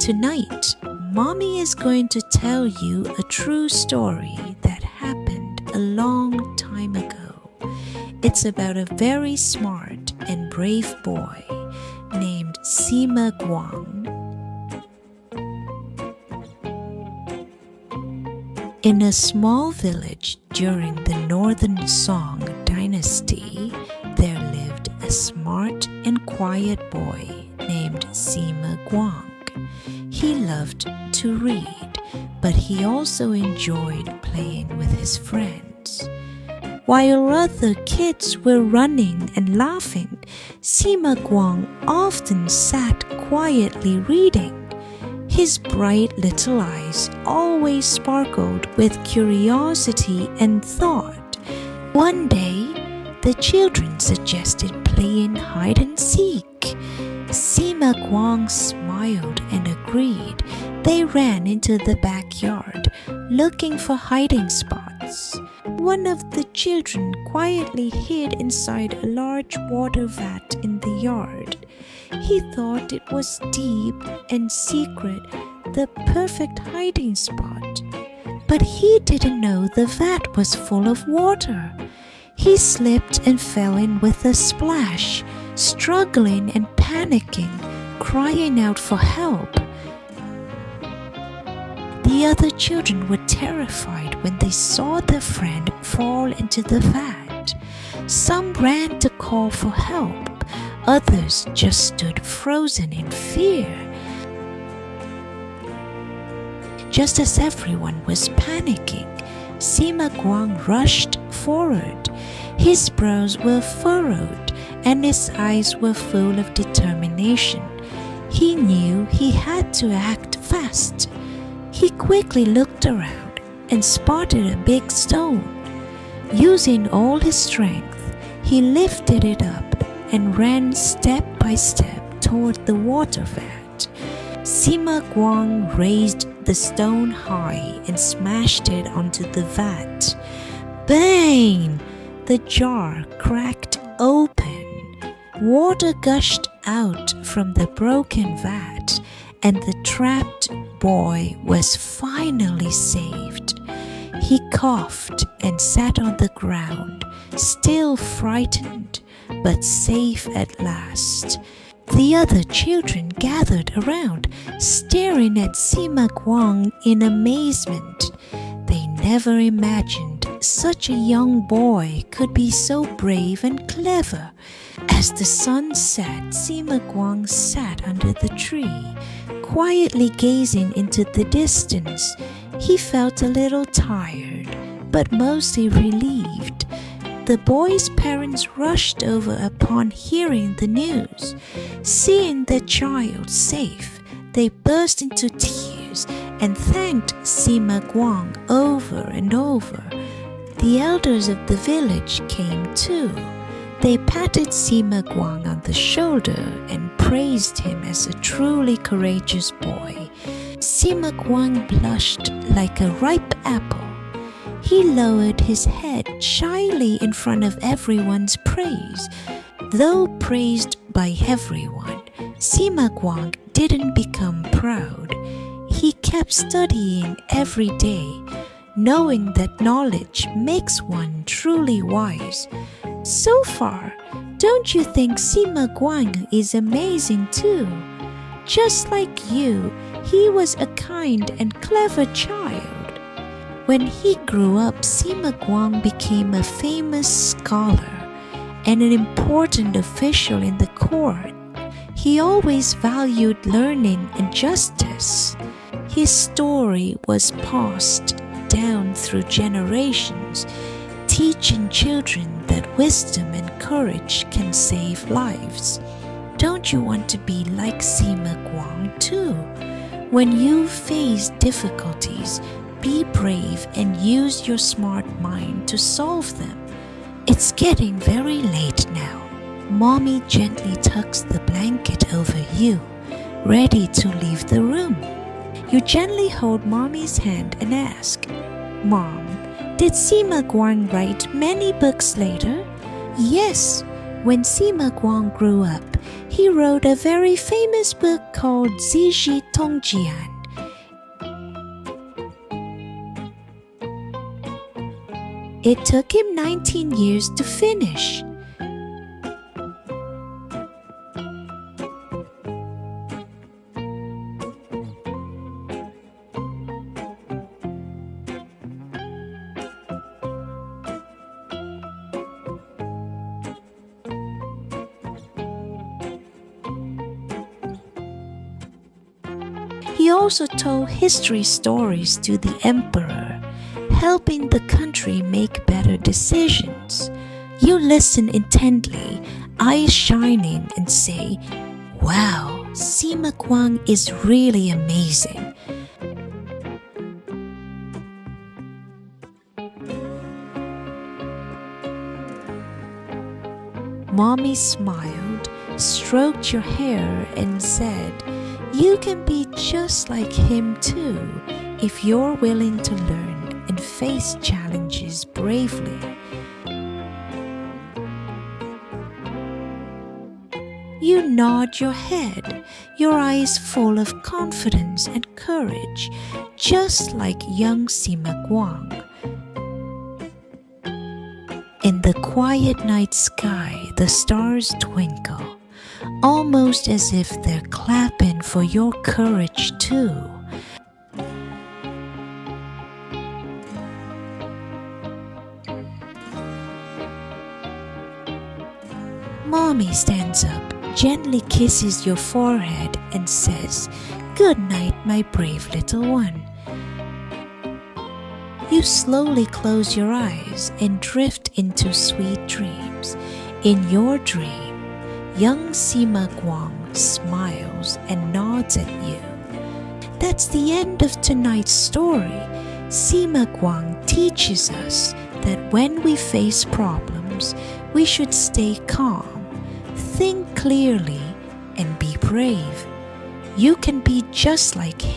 Tonight, Mommy is going to tell you a true story that happened a long time ago. It's about a very smart and brave boy named Sima Guang. In a small village during the Northern Song dynasty, there lived a smart and quiet boy named Sima Guang. He loved to read, but he also enjoyed playing with his friends. While other kids were running and laughing, Sima Guang often sat quietly reading. His bright little eyes always sparkled with curiosity and thought. One day, the children suggested playing hide and seek. Sima Guang smiled and agreed. They ran into the backyard, looking for hiding spots. One of the children quietly hid inside a large water vat in the yard. He thought it was deep and secret, the perfect hiding spot. But he didn't know the vat was full of water. He slipped and fell in with a splash, struggling and panicking, crying out for help. The other children were terrified when they saw their friend fall into the vat. Some ran to call for help. Others just stood frozen in fear. Just as everyone was panicking, Sima Guang rushed forward. His brows were furrowed and his eyes were full of determination. He knew he had to act fast. He quickly looked around and spotted a big stone. Using all his strength, he lifted it up and ran step by step toward the water vat. Sima Guang raised the stone high and smashed it onto the vat. Bang! The jar cracked open. Water gushed out from the broken vat, and the trapped boy was finally saved. He coughed and sat on the ground, still frightened, but safe at last. The other children gathered around, staring at Sima Guang in amazement. They never imagined such a young boy could be so brave and clever. As the sun set, Sima Guang sat under the tree, quietly gazing into the distance. He felt a little tired, but mostly relieved. The boy's parents rushed over upon hearing the news. Seeing the child safe, they burst into tears and thanked Sima Guang over and over. The elders of the village came too. They patted Sima Guang on the shoulder and praised him as a truly courageous boy. Sima Guang blushed like a ripe apple. He lowered his head shyly in front of everyone's praise. Though praised by everyone, Sima Guang didn't become proud. He kept studying every day, knowing that knowledge makes one truly wise. So far, don't you think Sima Guang is amazing too? Just like you, he was a kind and clever child. When he grew up, Sima Guang became a famous scholar and an important official in the court. He always valued learning and justice. His story was passed down through generations, teaching children that wisdom and courage can save lives. Don't you want to be like Sima Guang too? When you face difficulties, be brave and use your smart mind to solve them. It's getting very late now. Mommy gently tucks the blanket over you, ready to leave the room. You gently hold Mommy's hand and ask, "Mom, did Sima Guang write many books later?" "Yes, When Sima Guang grew up, he wrote a very famous book called Ziji Tongjian. It took him 19 years to finish. He also told history stories to the emperor, helping the country make better decisions. You listen intently, eyes shining, and say, "Wow, Sima Guang is really amazing." Mommy smiled, stroked your hair, and said, "You can be just like him too, if you're willing to learn and face challenges bravely." You nod your head, your eyes full of confidence and courage, just like young Sima Guang. In the quiet night sky, the stars twinkle, almost as if they're clapping for your courage too. Mommy stands up, gently kisses your forehead, and says, "Good night, my brave little one." You slowly close your eyes and drift into sweet dreams. In your dream, young Sima Guang smiles and nods at you. That's the end of tonight's story. Sima Guang teaches us that when we face problems, we should stay calm, think clearly, and be brave. You can be just like him.